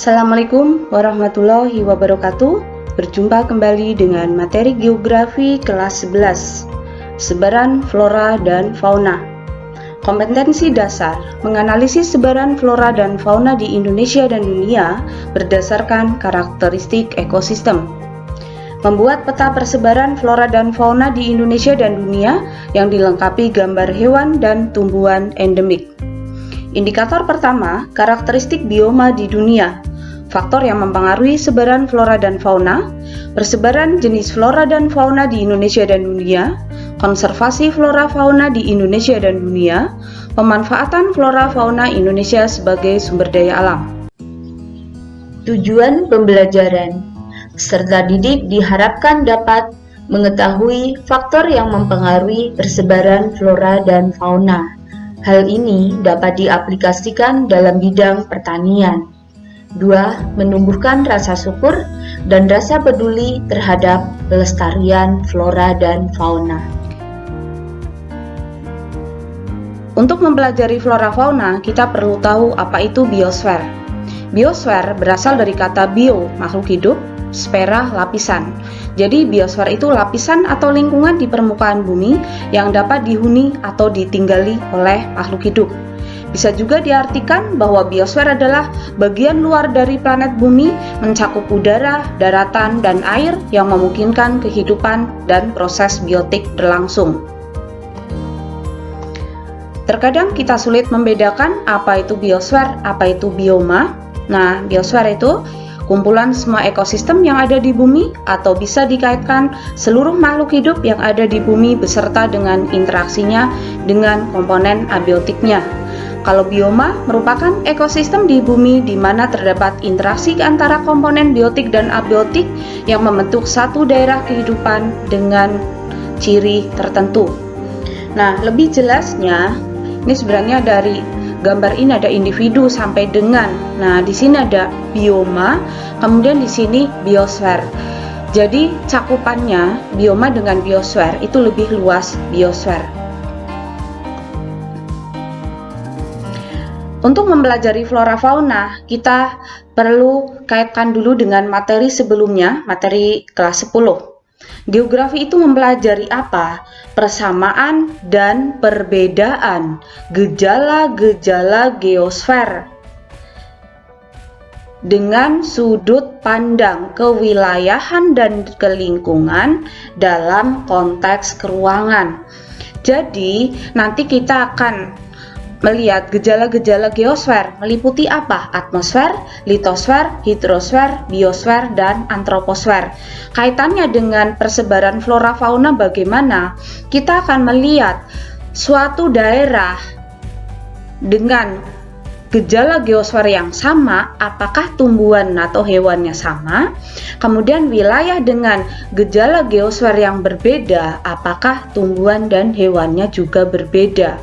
Assalamualaikum warahmatullahi wabarakatuh. Berjumpa kembali dengan materi geografi kelas 11, sebaran flora dan fauna. Kompetensi dasar menganalisis sebaran flora dan fauna di Indonesia dan dunia berdasarkan karakteristik ekosistem. Membuat peta persebaran flora dan fauna di Indonesia dan dunia yang dilengkapi gambar hewan dan tumbuhan endemik. Indikator pertama, karakteristik bioma di dunia. Faktor yang mempengaruhi sebaran flora dan fauna, persebaran jenis flora dan fauna di Indonesia dan dunia, konservasi flora fauna di Indonesia dan dunia, pemanfaatan flora fauna Indonesia sebagai sumber daya alam. Tujuan pembelajaran: peserta didik diharapkan dapat mengetahui faktor yang mempengaruhi persebaran flora dan fauna. Hal ini dapat diaplikasikan dalam bidang pertanian. 2. Menumbuhkan rasa syukur dan rasa peduli terhadap pelestarian flora dan fauna. Untuk mempelajari flora fauna, kita perlu tahu apa itu biosfer. Biosfer berasal dari kata bio, makhluk hidup, sfera, lapisan. Jadi biosfer itu lapisan atau lingkungan di permukaan bumi yang dapat dihuni atau ditinggali oleh makhluk hidup. Bisa juga diartikan bahwa biosfer adalah bagian luar dari planet bumi, mencakup udara, daratan, dan air yang memungkinkan kehidupan dan proses biotik berlangsung. Terkadang kita sulit membedakan apa itu biosfer, apa itu bioma. Nah, biosfer itu kumpulan semua ekosistem yang ada di bumi atau bisa dikaitkan seluruh makhluk hidup yang ada di bumi beserta dengan interaksinya dengan komponen abiotiknya. Kalau bioma merupakan ekosistem di bumi di mana terdapat interaksi antara komponen biotik dan abiotik yang membentuk satu daerah kehidupan dengan ciri tertentu. Nah, lebih jelasnya, ini sebenarnya dari gambar ini ada individu sampai dengan. Nah, di sini ada bioma, kemudian di sini biosfer. Jadi cakupannya bioma dengan biosfer itu lebih luas biosfer. Untuk mempelajari flora fauna, kita perlu kaitkan dulu dengan materi sebelumnya, materi kelas 10. Geografi itu mempelajari apa? Persamaan dan perbedaan gejala-gejala geosfer dengan sudut pandang kewilayahan dan kelingkungan dalam konteks keruangan. Jadi, nanti kita akan melihat gejala-gejala geosfer meliputi apa? Atmosfer, litosfer, hidrosfer, biosfer, dan antroposfer. Kaitannya dengan persebaran flora fauna bagaimana? Kita akan melihat suatu daerah dengan gejala geosfer yang sama, apakah tumbuhan atau hewannya sama? Kemudian wilayah dengan gejala geosfer yang berbeda, apakah tumbuhan dan hewannya juga berbeda?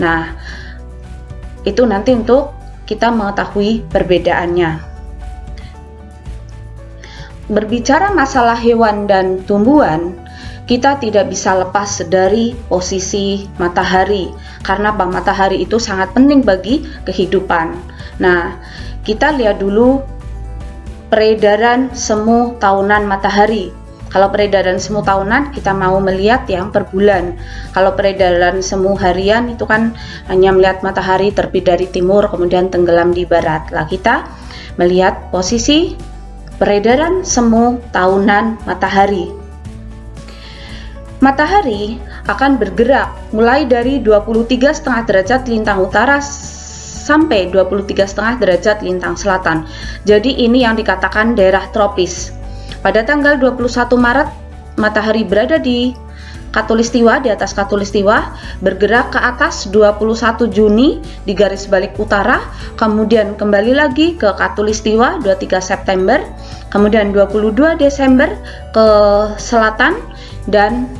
Nah, itu nanti untuk kita mengetahui perbedaannya. Berbicara masalah hewan dan tumbuhan, kita tidak bisa lepas dari posisi matahari, karena matahari itu sangat penting bagi kehidupan. Nah, kita lihat dulu peredaran semu tahunan matahari. Kalau peredaran semu tahunan, kita mau melihat yang per bulan. Kalau peredaran semu harian itu kan hanya melihat matahari terbit dari timur kemudian tenggelam di barat. Lah kita melihat posisi peredaran semu tahunan matahari. Matahari akan bergerak mulai dari 23,5 derajat lintang utara sampai 23,5 derajat lintang selatan. Jadi ini yang dikatakan daerah tropis. Pada tanggal 21 Maret, matahari berada di Khatulistiwa, di atas Khatulistiwa, bergerak ke atas 21 Juni di garis balik utara, kemudian kembali lagi ke Khatulistiwa 23 September, kemudian 22 Desember ke selatan, dan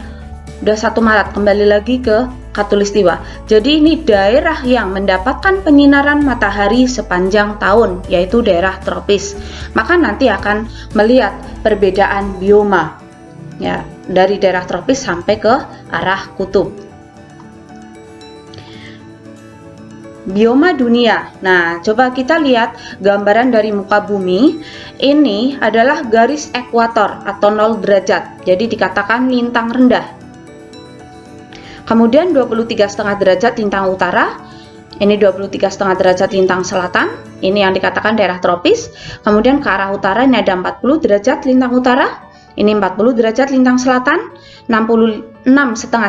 21 Maret kembali lagi ke Khatulistiwa. Jadi ini daerah yang mendapatkan penyinaran matahari sepanjang tahun, yaitu daerah tropis. Maka nanti akan melihat perbedaan bioma, ya, dari daerah tropis sampai ke arah kutub. bioma dunia. Nah, coba kita lihat gambaran dari muka bumi. Ini adalah garis ekuator atau 0 derajat. Jadi dikatakan lintang rendah. Kemudian 23,5 derajat lintang utara. Ini 23,5 derajat lintang selatan. Ini yang dikatakan daerah tropis. Kemudian ke arah utara ini ada 40 derajat lintang utara. Ini 40 derajat lintang selatan, 66,5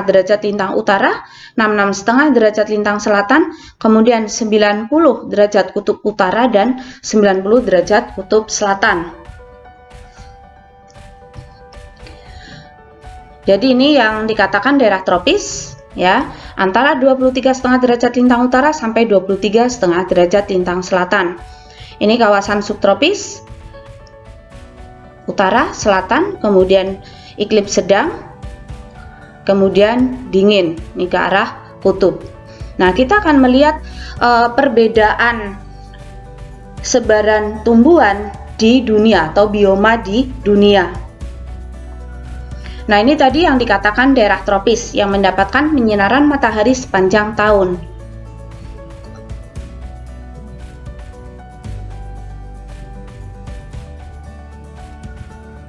derajat lintang utara, 66,5 derajat lintang selatan, kemudian 90 derajat kutub utara dan 90 derajat kutub selatan. Jadi ini yang dikatakan daerah tropis, ya, antara 23,5 derajat lintang utara sampai 23,5 derajat lintang selatan. Ini kawasan subtropis, utara, selatan, kemudian iklim sedang, kemudian dingin, ini ke arah kutub. Nah, kita akan melihat perbedaan sebaran tumbuhan di dunia atau bioma di dunia. Nah, ini tadi yang dikatakan daerah tropis yang mendapatkan penyinaran matahari sepanjang tahun.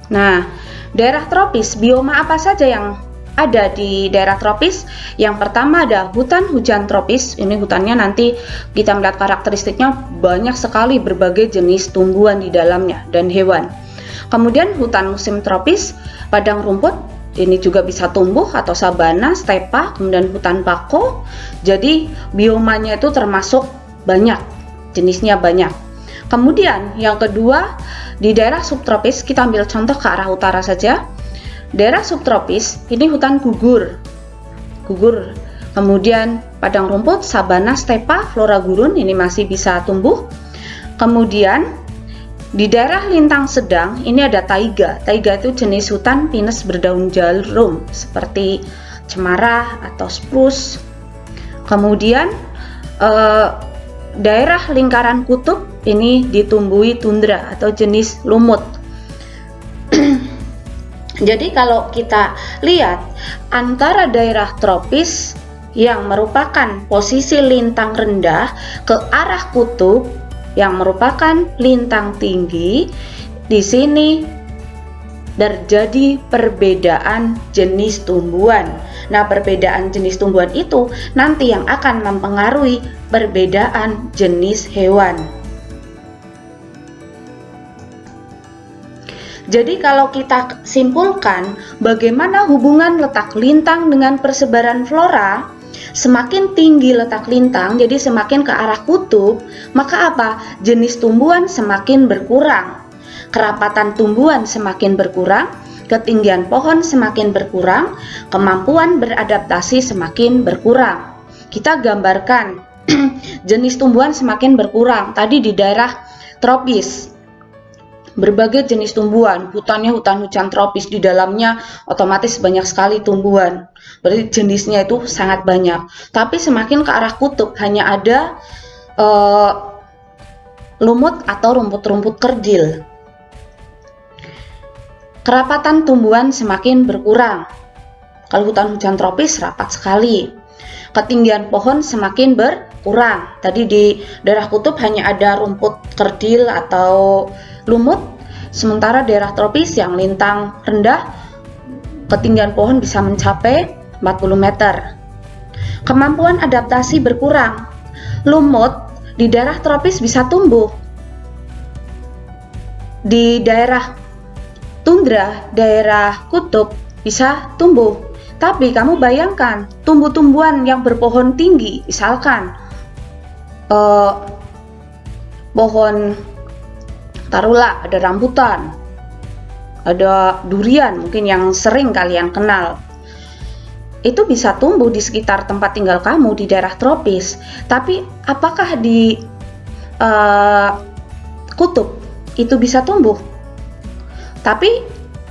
Nah, daerah tropis, bioma apa saja yang ada di daerah tropis? Yang pertama ada hutan hujan tropis. Ini hutannya nanti kita melihat karakteristiknya banyak sekali berbagai jenis tumbuhan di dalamnya dan hewan. Kemudian hutan musim tropis, padang rumput, ini juga bisa tumbuh atau sabana, stepa, kemudian hutan bako. Jadi biomanya itu termasuk banyak, jenisnya banyak. Kemudian yang kedua, di daerah subtropis, kita ambil contoh ke arah utara saja. Daerah subtropis ini hutan gugur, kemudian padang rumput, sabana, stepa, flora gurun ini masih bisa tumbuh. Kemudian di daerah lintang sedang ini ada taiga. Taiga itu jenis hutan pinus berdaun jarum seperti cemara atau spruce. Kemudian daerah lingkaran kutub ini ditumbuhi tundra atau jenis lumut. Jadi kalau kita lihat antara daerah tropis yang merupakan posisi lintang rendah ke arah kutub yang merupakan lintang tinggi, di sini terjadi perbedaan jenis tumbuhan. Nah, perbedaan jenis tumbuhan itu nanti yang akan mempengaruhi perbedaan jenis hewan. Jadi kalau kita simpulkan bagaimana hubungan letak lintang dengan persebaran flora, semakin tinggi letak lintang, jadi semakin ke arah kutub, maka apa? Jenis tumbuhan semakin berkurang, kerapatan tumbuhan semakin berkurang, ketinggian pohon semakin berkurang, kemampuan beradaptasi semakin berkurang. Kita gambarkan jenis tumbuhan semakin berkurang. Tadi di daerah tropis, berbagai jenis tumbuhan, hutannya hutan hujan tropis, di dalamnya otomatis banyak sekali tumbuhan. Berarti jenisnya itu sangat banyak. Tapi semakin ke arah kutub hanya ada lumut atau rumput-rumput kerdil. Kerapatan tumbuhan semakin berkurang. Kalau hutan hujan tropis rapat sekali. Ketinggian pohon semakin berkurang. Tadi di daerah kutub hanya ada rumput kerdil atau lumut, sementara daerah tropis yang lintang rendah, ketinggian pohon bisa mencapai 40 meter. Kemampuan adaptasi berkurang. Lumut di daerah tropis bisa tumbuh. Di daerah tundra, daerah kutub bisa tumbuh. Tapi kamu bayangkan, tumbuh-tumbuhan yang berpohon tinggi, misalkan pohon, taruhlah ada rambutan, ada durian, mungkin yang sering kalian kenal. Itu bisa tumbuh di sekitar tempat tinggal kamu di daerah tropis. Tapi apakah di kutub itu bisa tumbuh? Tapi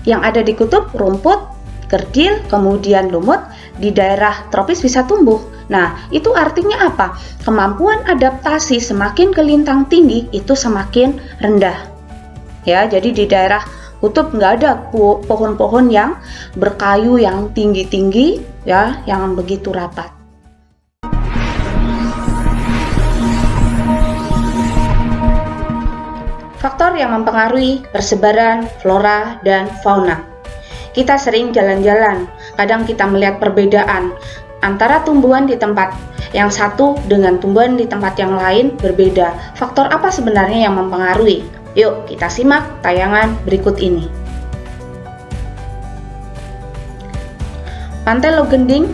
yang ada di kutub rumput, kerdil, kemudian lumut, di daerah tropis bisa tumbuh. Nah, itu artinya apa? Kemampuan adaptasi semakin ke lintang tinggi itu semakin rendah. Ya, jadi di daerah kutub nggak ada pohon-pohon yang berkayu yang tinggi-tinggi, ya, yang begitu rapat. Faktor yang mempengaruhi persebaran flora dan fauna. Kita sering jalan-jalan, kadang kita melihat perbedaan antara tumbuhan di tempat yang satu dengan tumbuhan di tempat yang lain berbeda. Faktor apa sebenarnya yang mempengaruhi? Yuk kita simak tayangan berikut ini. Pantai Logending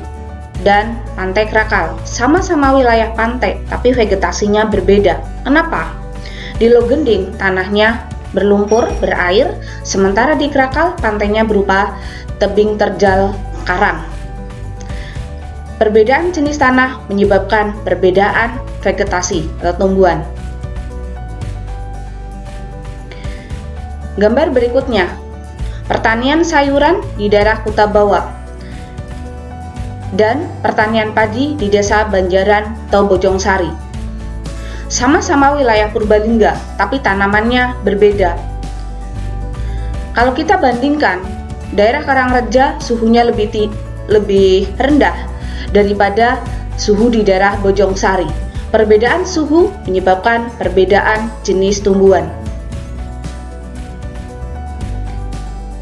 dan Pantai Krakal sama-sama wilayah pantai, tapi vegetasinya berbeda. Kenapa? Di Logending tanahnya berlumpur, berair, sementara di Krakal pantainya berupa tebing terjal karang. Perbedaan jenis tanah menyebabkan perbedaan vegetasi atau tumbuhan. Gambar berikutnya, pertanian sayuran di daerah Kuta Bawah dan pertanian padi di desa Banjaran atau Bojongsari. Sama-sama wilayah Purbalingga, tapi tanamannya berbeda. Kalau kita bandingkan, daerah Karangreja suhunya lebih rendah daripada suhu di daerah Bojongsari. Perbedaan suhu menyebabkan perbedaan jenis tumbuhan.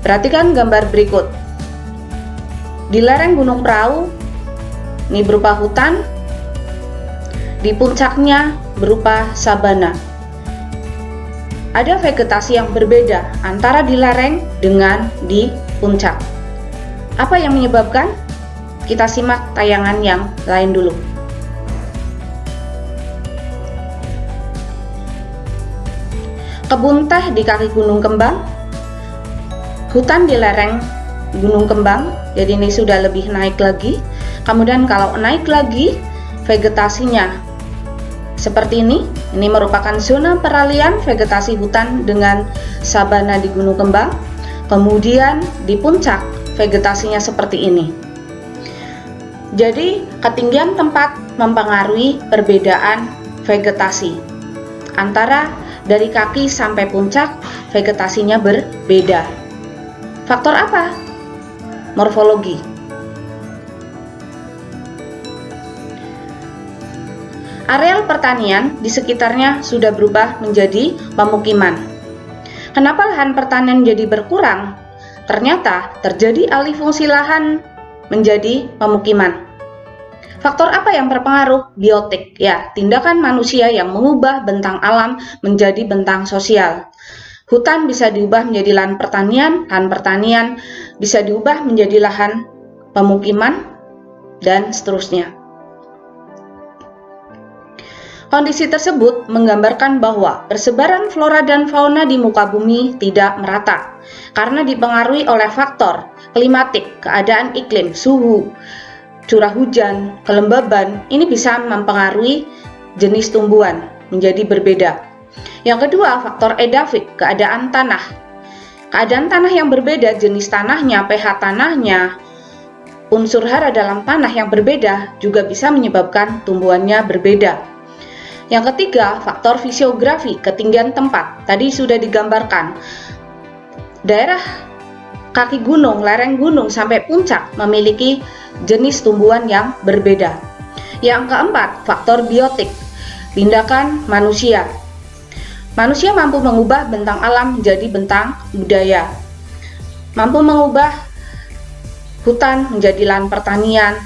Perhatikan gambar berikut. Di lereng Gunung Prau, ini berupa hutan, di puncaknya berupa sabana. Ada vegetasi yang berbeda antara di lereng dengan di puncak. Apa yang menyebabkan? Kita simak tayangan yang lain dulu. Kebun teh di kaki Gunung Kembang, hutan di lereng Gunung Kembang, jadi ini sudah lebih naik lagi. Kemudian kalau naik lagi, vegetasinya seperti ini merupakan zona peralihan vegetasi hutan dengan sabana di Gunung Kembang. Kemudian di puncak vegetasinya seperti ini. Jadi ketinggian tempat mempengaruhi perbedaan vegetasi. Antara dari kaki sampai puncak vegetasinya berbeda. Faktor apa? Morfologi. Areal pertanian di sekitarnya sudah berubah menjadi pemukiman. Kenapa lahan pertanian jadi berkurang? Ternyata terjadi alih fungsi lahan menjadi pemukiman. Faktor apa yang berpengaruh? Biotik, ya, tindakan manusia yang mengubah bentang alam menjadi bentang sosial. Hutan bisa diubah menjadi lahan pertanian bisa diubah menjadi lahan pemukiman, dan seterusnya. Kondisi tersebut menggambarkan bahwa persebaran flora dan fauna di muka bumi tidak merata karena dipengaruhi oleh faktor klimatik, keadaan iklim, suhu, curah hujan, kelembaban. Ini bisa mempengaruhi jenis tumbuhan menjadi berbeda. Yang kedua, faktor edafik, keadaan tanah. Keadaan tanah yang berbeda, jenis tanahnya, pH tanahnya, unsur hara dalam tanah yang berbeda juga bisa menyebabkan tumbuhannya berbeda. Yang ketiga, faktor fisiografi, ketinggian tempat. Tadi sudah digambarkan. Daerah kaki gunung, lereng gunung sampai puncak memiliki jenis tumbuhan yang berbeda. Yang keempat, faktor biotik, tindakan manusia. Manusia mampu mengubah bentang alam menjadi bentang budaya. Mampu mengubah hutan menjadi lahan pertanian.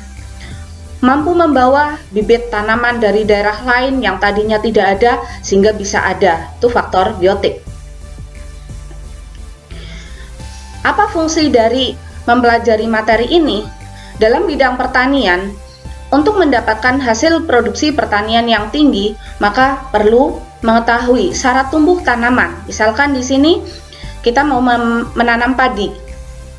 Mampu membawa bibit tanaman dari daerah lain yang tadinya tidak ada sehingga bisa ada. Itu faktor biotik. Apa fungsi dari mempelajari materi ini? Dalam bidang pertanian, untuk mendapatkan hasil produksi pertanian yang tinggi, maka perlu mengetahui syarat tumbuh tanaman. Misalkan di sini kita mau menanam padi.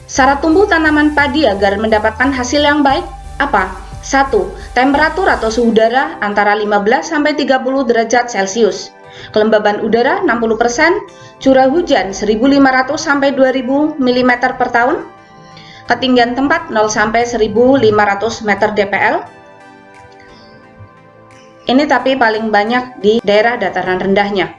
Syarat tumbuh tanaman padi agar mendapatkan hasil yang baik apa? 1. Temperatur atau suhu udara antara 15 sampai 30 derajat Celcius. Kelembaban udara 60%, curah hujan 1.500 sampai 2.000 mm per tahun. Ketinggian tempat 0 sampai 1.500 meter dpl. Ini tapi paling banyak di daerah dataran rendahnya.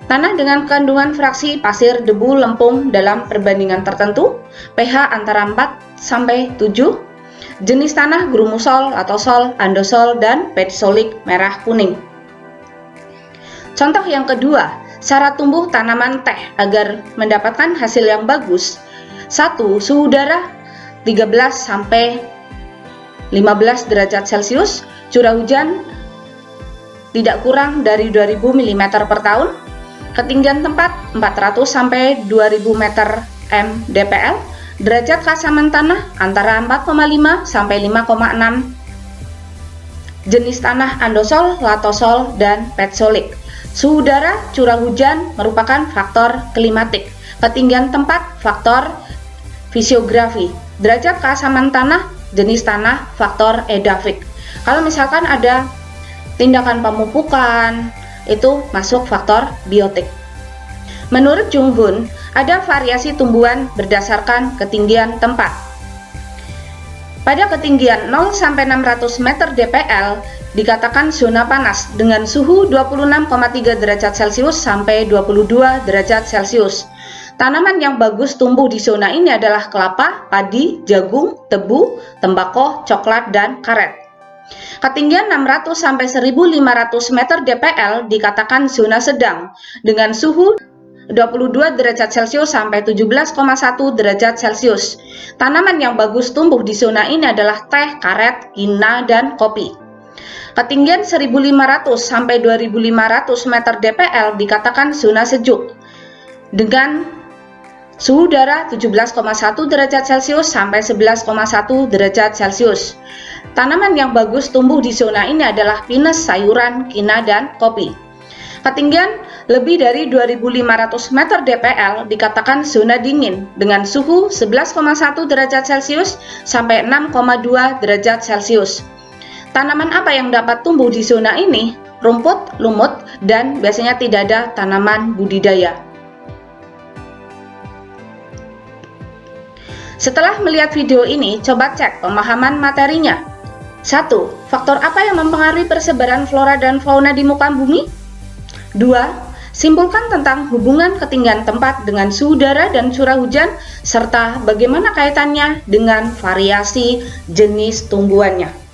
Tanah dengan kandungan fraksi pasir, debu, lempung dalam perbandingan tertentu, pH antara 4 sampai 7. Jenis tanah grumusol atau sol, andosol, dan petsolik merah kuning. Contoh yang kedua, Syarat tumbuh tanaman teh agar mendapatkan hasil yang bagus. 1. Suhu udara 13 sampai 15 derajat Celcius, curah hujan tidak kurang dari 2000 mm per tahun, ketinggian tempat 400 sampai 2000 meter mdpl, derajat keasaman tanah antara 4,5 sampai 5,6, jenis tanah andosol, latosol, dan petsolik. Suhu udara, curah hujan merupakan faktor klimatik. Ketinggian tempat, faktor fisiografi. Derajat keasaman tanah, jenis tanah, faktor edafik. Kalau misalkan ada tindakan pemupukan, itu masuk faktor biotik. Menurut Jung Hoon, ada variasi tumbuhan berdasarkan ketinggian tempat. Pada ketinggian 0 sampai 600 meter dpl dikatakan zona panas dengan suhu 26,3 derajat Celcius sampai 22 derajat Celcius. Tanaman yang bagus tumbuh di zona ini adalah kelapa, padi, jagung, tebu, tembakau, coklat, dan karet. Ketinggian 600 sampai 1500 meter dpl dikatakan zona sedang dengan suhu 22 derajat Celcius sampai 17,1 derajat Celcius. Tanaman yang bagus tumbuh di zona ini adalah teh, karet, kina, dan kopi. Ketinggian 1500 sampai 2500 meter dpl dikatakan zona sejuk dengan suhu udara 17,1 derajat Celcius sampai 11,1 derajat Celcius. Tanaman yang bagus tumbuh di zona ini adalah pinus, sayuran, kina, dan kopi. Ketinggian lebih dari 2500 meter dpl dikatakan zona dingin dengan suhu 11,1 derajat Celcius sampai 6,2 derajat Celcius. Tanaman apa yang dapat tumbuh di zona ini? Rumput, lumut, dan biasanya tidak ada tanaman budidaya. Setelah melihat video ini, coba cek pemahaman materinya. 1. Faktor apa yang mempengaruhi persebaran flora dan fauna di muka bumi? 2. Simpulkan tentang hubungan ketinggian tempat dengan suhu udara dan curah hujan, serta bagaimana kaitannya dengan variasi jenis tumbuhannya.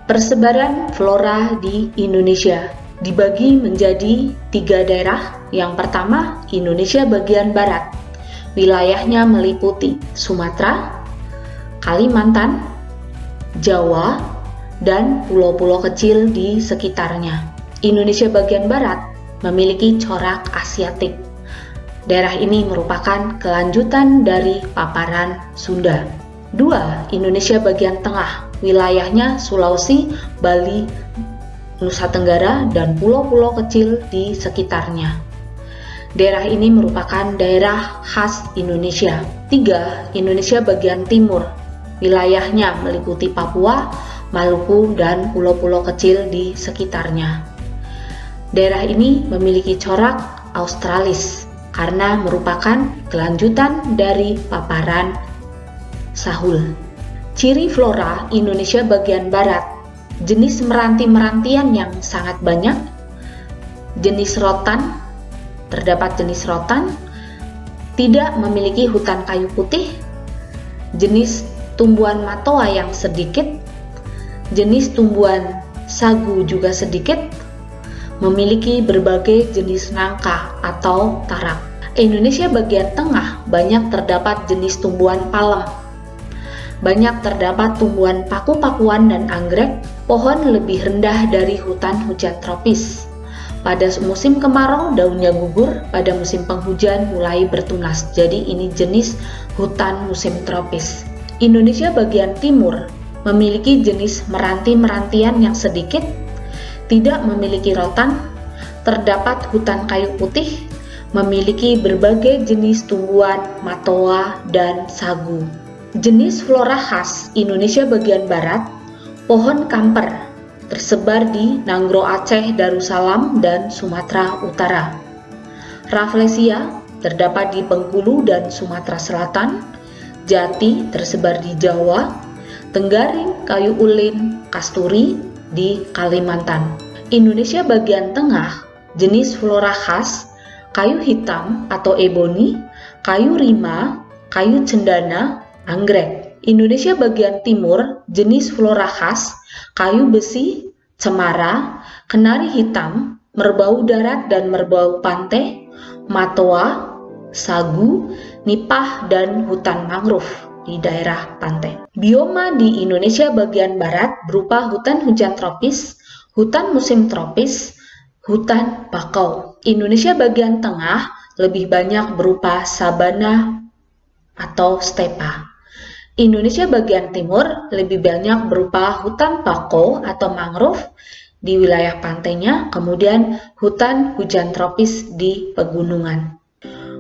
Persebaran flora di Indonesia dibagi menjadi 3 daerah. Yang pertama, Indonesia bagian barat. Wilayahnya meliputi Sumatera, Kalimantan, Jawa, dan pulau-pulau kecil di sekitarnya. Indonesia bagian barat memiliki corak Asiatik. Daerah ini merupakan kelanjutan dari paparan Sunda. 2. Indonesia bagian tengah. Wilayahnya Sulawesi, Bali, Nusa Tenggara, dan pulau-pulau kecil di sekitarnya. Daerah ini merupakan daerah khas Indonesia. 3. Indonesia bagian timur. Wilayahnya meliputi Papua, Maluku, dan pulau-pulau kecil di sekitarnya. Daerah ini memiliki corak Australis karena merupakan kelanjutan dari paparan Sahul. Ciri flora Indonesia bagian barat, jenis meranti-merantian yang sangat banyak, jenis rotan, terdapat jenis rotan, tidak memiliki hutan kayu putih, jenis tumbuhan matoa yang sedikit, jenis tumbuhan sagu juga sedikit, memiliki berbagai jenis nangka atau tarak. Indonesia bagian tengah banyak terdapat jenis tumbuhan palem. Banyak terdapat tumbuhan paku-pakuan dan anggrek, pohon lebih rendah dari hutan hujan tropis. Pada musim kemarau daunnya gugur, pada musim penghujan mulai bertunas. Jadi ini jenis hutan musim tropis. Indonesia bagian timur memiliki jenis meranti-merantian yang sedikit, tidak memiliki rotan, terdapat hutan kayu putih, memiliki berbagai jenis tumbuhan matoa dan sagu. Jenis flora khas Indonesia bagian barat, pohon kamper, tersebar di Nanggro Aceh, Darussalam, dan Sumatera Utara. Rafflesia terdapat di Bengkulu dan Sumatera Selatan, jati tersebar di Jawa, tenggaring, kayu ulin, kasturi di Kalimantan. Indonesia bagian tengah, jenis flora khas, kayu hitam atau eboni, kayu rima, kayu cendana, anggrek. Indonesia bagian timur, jenis flora khas, kayu besi, cemara, kenari hitam, merbau darat dan merbau pantai, matoa, sagu, nipah, dan hutan mangrove di daerah pantai. Bioma di Indonesia bagian barat berupa hutan hujan tropis, hutan musim tropis, hutan bakau. Indonesia bagian tengah lebih banyak berupa sabana atau stepa. Indonesia bagian timur lebih banyak berupa hutan bakau atau mangrove di wilayah pantainya, kemudian hutan hujan tropis di pegunungan.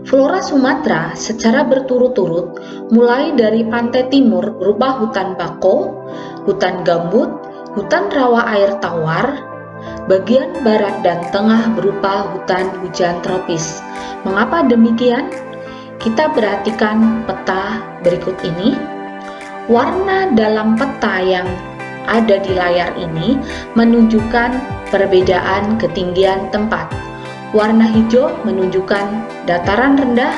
Flora Sumatera secara berturut-turut mulai dari pantai timur berupa hutan bakau, hutan gambut, hutan rawa air tawar, bagian barat dan tengah berupa hutan hujan tropis. Mengapa demikian? Kita perhatikan peta berikut ini. Warna dalam peta yang ada di layar ini menunjukkan perbedaan ketinggian tempat. Warna hijau menunjukkan dataran rendah,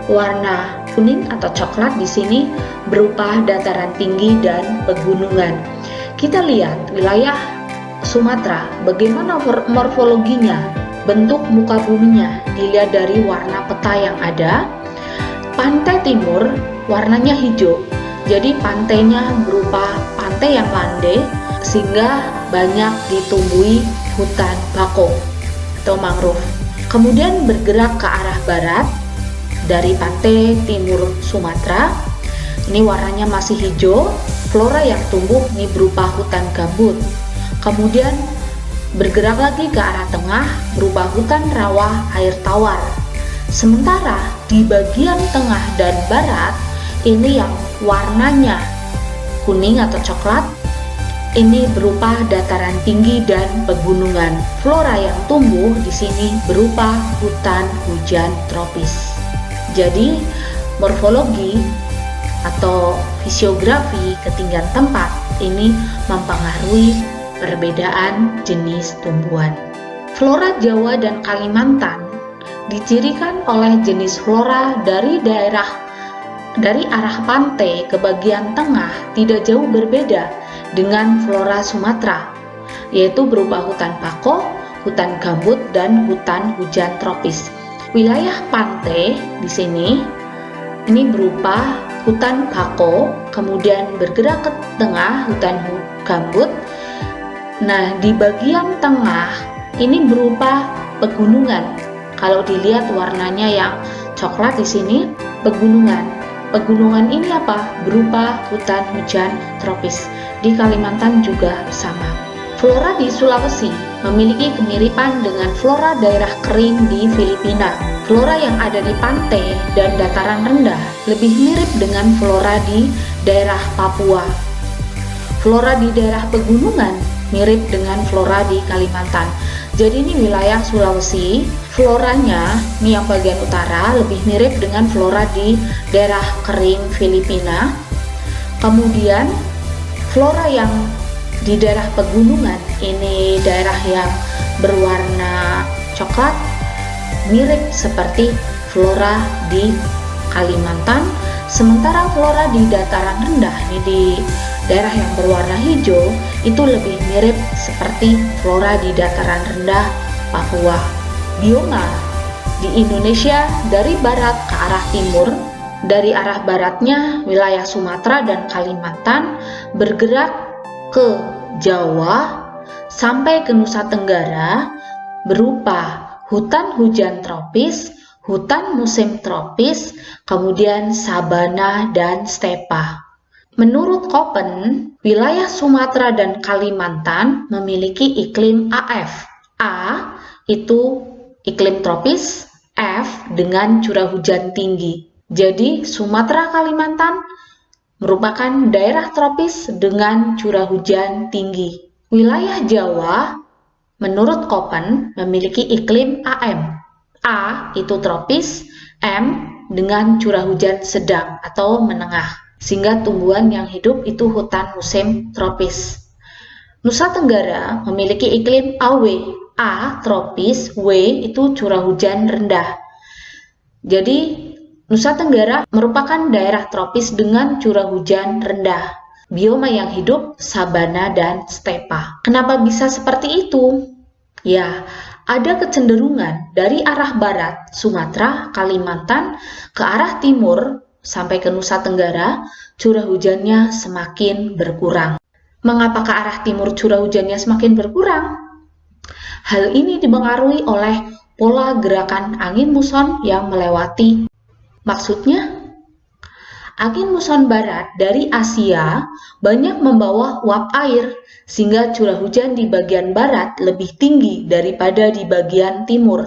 warna kuning atau coklat di sini berupa dataran tinggi dan pegunungan. Kita lihat wilayah Sumatera, bagaimana morfologinya, bentuk muka buminya, dilihat dari warna peta yang ada. Pantai timur warnanya hijau, jadi pantainya berupa pantai yang landai sehingga banyak ditumbuhi hutan bakau atau mangrove. Kemudian bergerak ke arah barat dari pantai timur Sumatera, ini warnanya masih hijau, flora yang tumbuh ini berupa hutan gambut. Kemudian bergerak lagi ke arah tengah berupa hutan rawa air tawar. Sementara di bagian tengah dan barat ini yang warnanya kuning atau coklat, ini berupa dataran tinggi dan pegunungan. Flora yang tumbuh di sini berupa hutan hujan tropis. Jadi, morfologi atau fisiografi ketinggian tempat ini mempengaruhi perbedaan jenis tumbuhan. Flora Jawa dan Kalimantan dicirikan oleh jenis flora dari arah pantai ke bagian tengah tidak jauh berbeda dengan flora Sumatera, yaitu berupa hutan bakau, hutan gambut, dan hutan hujan tropis. Wilayah pantai di sini ini berupa hutan bakau, kemudian bergerak ke tengah hutan gambut. Nah, di bagian tengah ini berupa pegunungan. Kalau dilihat warnanya yang coklat di sini pegunungan. Pegunungan ini apa? Berupa hutan hujan tropis. Di Kalimantan juga sama. Flora di Sulawesi memiliki kemiripan dengan flora daerah kering di Filipina. Flora yang ada di pantai dan dataran rendah lebih mirip dengan flora di daerah Papua. Flora di daerah pegunungan mirip dengan flora di Kalimantan. Jadi ini wilayah Sulawesi, floranya ini yang bagian utara lebih mirip dengan flora di daerah kering Filipina. Kemudian flora yang di daerah pegunungan, ini daerah yang berwarna coklat, mirip seperti flora di Kalimantan. Sementara flora di dataran rendah, ini di daerah yang berwarna hijau, itu lebih mirip seperti flora di dataran rendah Papua. Bioma di Indonesia dari barat ke arah timur, dari arah baratnya wilayah Sumatera dan Kalimantan bergerak ke Jawa sampai ke Nusa Tenggara berupa hutan hujan tropis, hutan musim tropis, kemudian sabana dan stepa. Menurut Koppen, wilayah Sumatera dan Kalimantan memiliki iklim AF. A itu iklim tropis, F dengan curah hujan tinggi. Jadi Sumatera Kalimantan merupakan daerah tropis dengan curah hujan tinggi. Wilayah Jawa menurut Koppen memiliki iklim AM. A itu tropis, M dengan curah hujan sedang atau menengah, sehingga tumbuhan yang hidup itu hutan musim tropis. Nusa Tenggara memiliki iklim AW, A tropis, W itu curah hujan rendah. Jadi Nusa Tenggara merupakan daerah tropis dengan curah hujan rendah. Bioma yang hidup sabana dan stepa. Kenapa bisa seperti itu? Ya, ada kecenderungan dari arah barat, Sumatera, Kalimantan, ke arah timur, sampai ke Nusa Tenggara, curah hujannya semakin berkurang. Mengapa ke arah timur curah hujannya semakin berkurang? Hal ini dipengaruhi oleh pola gerakan angin muson yang melewati. Maksudnya, angin muson barat dari Asia banyak membawa uap air, sehingga curah hujan di bagian barat lebih tinggi daripada di bagian timur,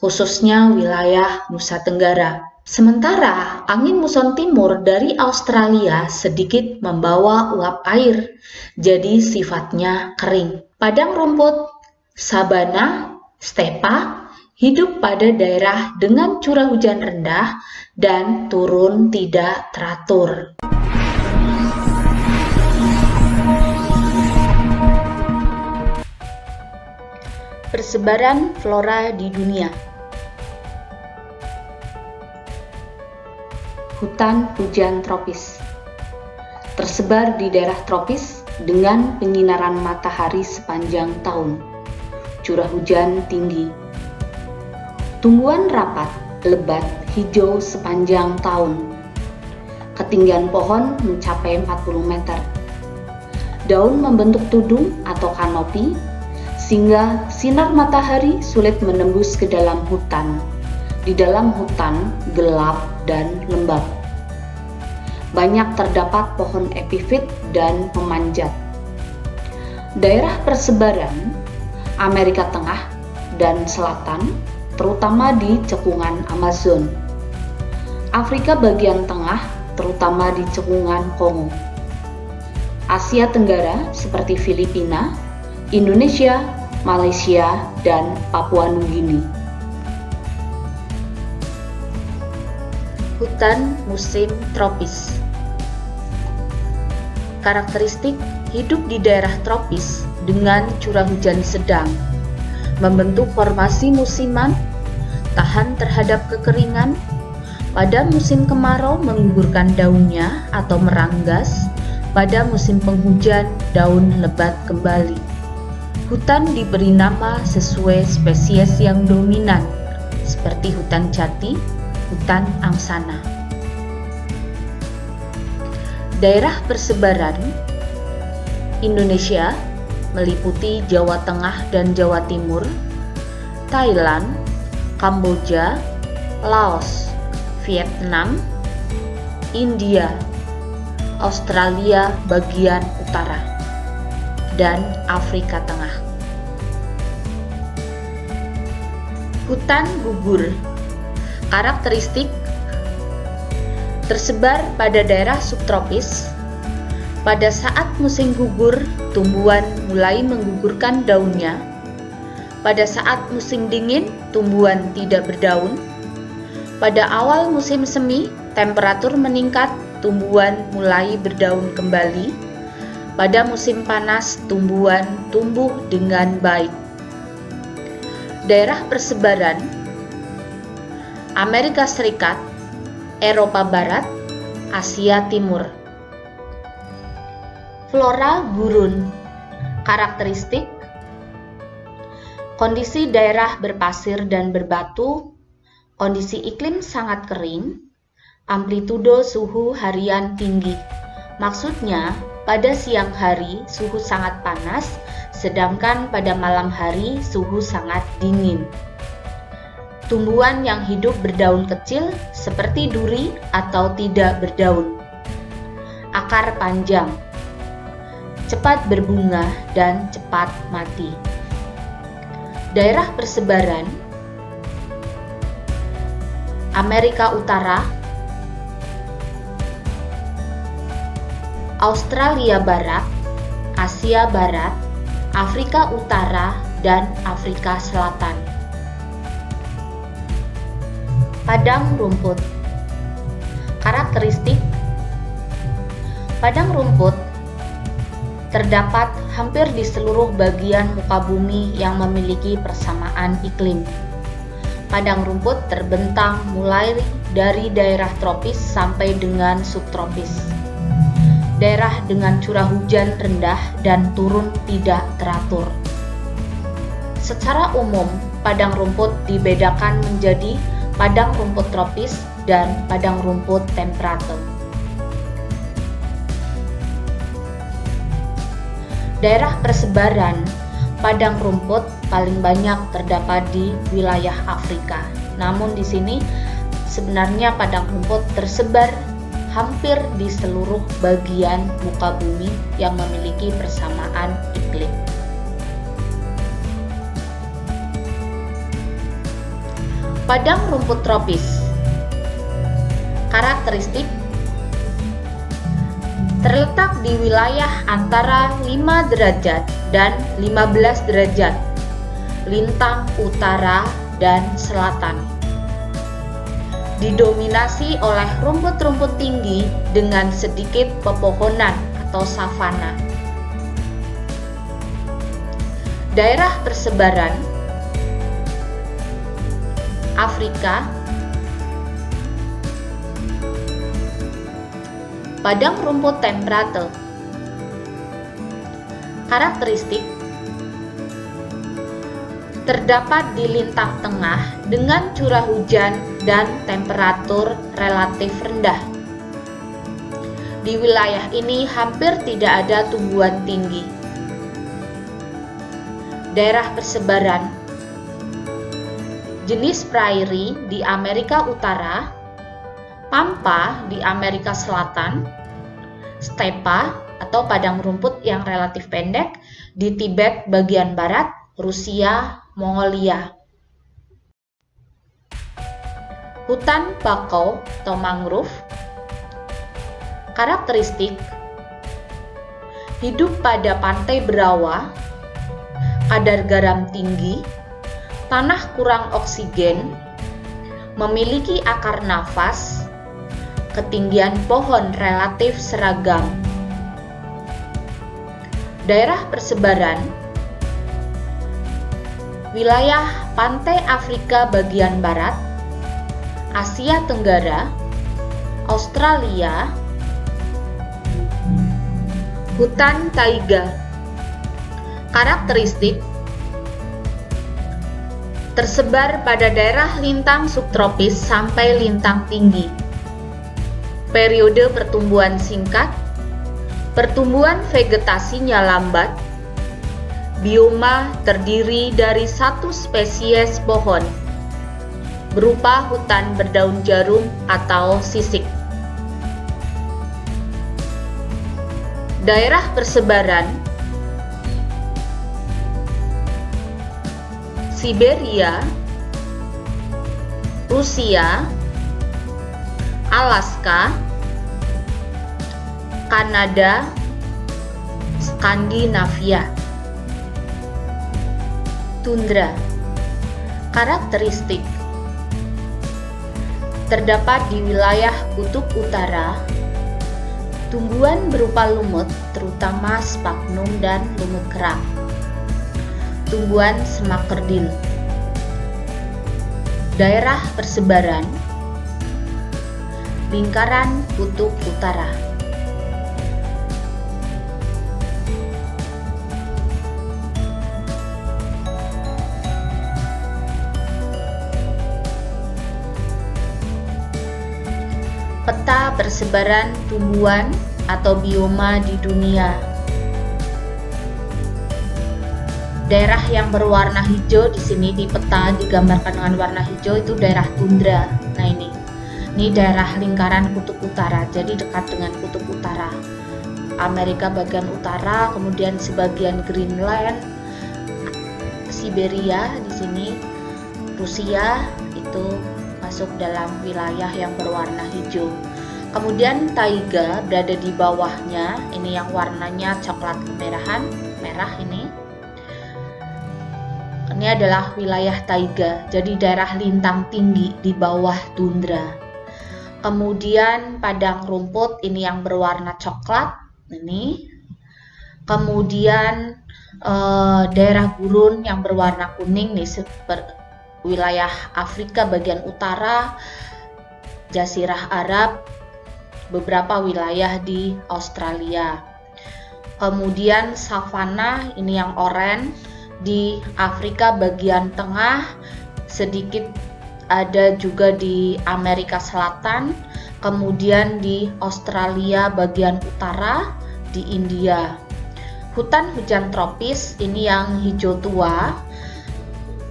khususnya wilayah Nusa Tenggara. Sementara angin muson timur dari Australia sedikit membawa uap air, jadi sifatnya kering. Padang rumput, sabana, stepa hidup pada daerah dengan curah hujan rendah dan turun tidak teratur. Persebaran flora di dunia. Hutan hujan tropis tersebar di daerah tropis dengan penyinaran matahari sepanjang tahun. Curah hujan tinggi. Tumbuhan rapat, lebat, hijau sepanjang tahun. Ketinggian pohon mencapai 40 meter. Daun membentuk tudung atau kanopi, sehingga sinar matahari sulit menembus ke dalam hutan. Di dalam hutan gelap dan lembab. Banyak terdapat pohon epifit dan pemanjat. Daerah persebaran Amerika Tengah dan Selatan, terutama di cekungan Amazon. Afrika bagian tengah, terutama di cekungan Kongo. Asia Tenggara seperti Filipina, Indonesia, Malaysia, dan Papua Nugini. Hutan musim tropis. Karakteristik hidup di daerah tropis dengan curah hujan sedang, membentuk formasi musiman, tahan terhadap kekeringan, pada musim kemarau menggugurkan daunnya atau meranggas, pada musim penghujan daun lebat kembali. Hutan diberi nama sesuai spesies yang dominan, seperti hutan jati, hutan angsana. Daerah persebaran Indonesia meliputi Jawa Tengah dan Jawa Timur, Thailand, Kamboja, Laos, Vietnam, India, Australia bagian utara, dan Afrika Tengah. Hutan gugur. Karakteristik tersebar pada daerah subtropis. Pada saat musim gugur, tumbuhan mulai menggugurkan daunnya. Pada saat musim dingin, tumbuhan tidak berdaun. Pada awal musim semi, temperatur meningkat, tumbuhan mulai berdaun kembali. Pada musim panas, tumbuhan tumbuh dengan baik. Daerah persebaran Amerika Serikat, Eropa Barat, Asia Timur. Flora gurun. Karakteristik kondisi daerah berpasir dan berbatu, kondisi iklim sangat kering, amplitudo suhu harian tinggi. Maksudnya, pada siang hari suhu sangat panas, sedangkan pada malam hari suhu sangat dingin. Tumbuhan yang hidup berdaun kecil seperti duri atau tidak berdaun. Akar panjang, cepat berbunga dan cepat mati. Daerah persebaran Amerika Utara, Australia Barat, Asia Barat, Afrika Utara, dan Afrika Selatan. Padang rumput. Karakteristik padang rumput terdapat hampir di seluruh bagian muka bumi yang memiliki persamaan iklim. Padang rumput terbentang mulai dari daerah tropis sampai dengan subtropis. Daerah dengan curah hujan rendah dan turun tidak teratur. Secara umum, padang rumput dibedakan menjadi padang rumput tropis dan padang rumput temperatur. Daerah persebaran padang rumput paling banyak terdapat di wilayah Afrika. Namun di sini sebenarnya padang rumput tersebar hampir di seluruh bagian muka bumi yang memiliki persamaan iklim. Padang rumput tropis. Karakteristik: terletak di wilayah antara 5 derajat dan 15 derajat, lintang utara dan selatan. Didominasi oleh rumput-rumput tinggi dengan sedikit pepohonan atau savana. Daerah persebaran Afrika. Padang rumput temperatur. Karakteristik: terdapat di lintang tengah dengan curah hujan dan temperatur relatif rendah. Di wilayah ini hampir tidak ada tumbuhan tinggi. Daerah persebaran jenis prairie di Amerika Utara, pampa di Amerika Selatan, stepa atau padang rumput yang relatif pendek di Tibet bagian barat, Rusia, Mongolia. Hutan bakau atau mangrove. Karakteristik: hidup pada pantai berawa, kadar garam tinggi, tanah kurang oksigen, memiliki akar nafas, ketinggian pohon relatif seragam. Daerah persebaran wilayah pantai Afrika bagian barat, Asia Tenggara, Australia. Hutan taiga. Karakteristik: tersebar pada daerah lintang subtropis sampai lintang tinggi. Periode pertumbuhan singkat, pertumbuhan vegetasinya lambat. Bioma terdiri dari satu spesies pohon, berupa hutan berdaun jarum atau sisik. Daerah persebaran Siberia, Rusia, Alaska, Kanada, Skandinavia. Tundra. Karakteristik: terdapat di wilayah kutub utara. Tumbuhan berupa lumut, terutama sphagnum dan lumut kerang. Tumbuhan semak kerdil. Daerah persebaran lingkaran kutub utara. Peta persebaran tumbuhan atau bioma di dunia. Daerah yang berwarna hijau di sini di peta digambarkan dengan warna hijau itu daerah tundra. Nah ini daerah lingkaran kutub utara, jadi dekat dengan kutub utara. Amerika bagian utara, kemudian sebagian Greenland, Siberia di sini, Rusia itu masuk dalam wilayah yang berwarna hijau. Kemudian taiga berada di bawahnya, ini yang warnanya coklat kemerahan, merah ini. Ini adalah wilayah taiga, jadi daerah lintang tinggi di bawah tundra. Kemudian padang rumput ini yang berwarna coklat, ini. Kemudian daerah gurun yang berwarna kuning nih seperti wilayah Afrika bagian utara, Jazirah Arab, beberapa wilayah di Australia. Kemudian savana ini yang oranye di Afrika bagian tengah, sedikit ada juga di Amerika Selatan, kemudian di Australia bagian utara, di India. Hutan hujan tropis ini yang hijau tua,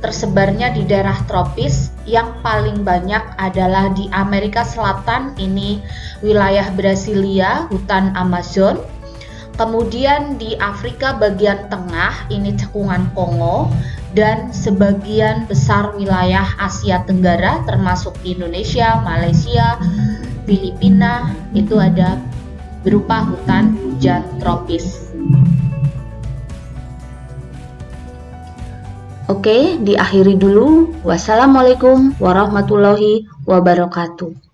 tersebarnya di daerah tropis. Yang paling banyak adalah di Amerika Selatan, ini wilayah Brasilia, hutan Amazon. Kemudian di Afrika bagian tengah, ini cekungan Kongo, dan sebagian besar wilayah Asia Tenggara termasuk Indonesia, Malaysia, Filipina, itu ada berupa hutan hujan tropis. Oke, diakhiri dulu. Wassalamualaikum warahmatullahi wabarakatuh.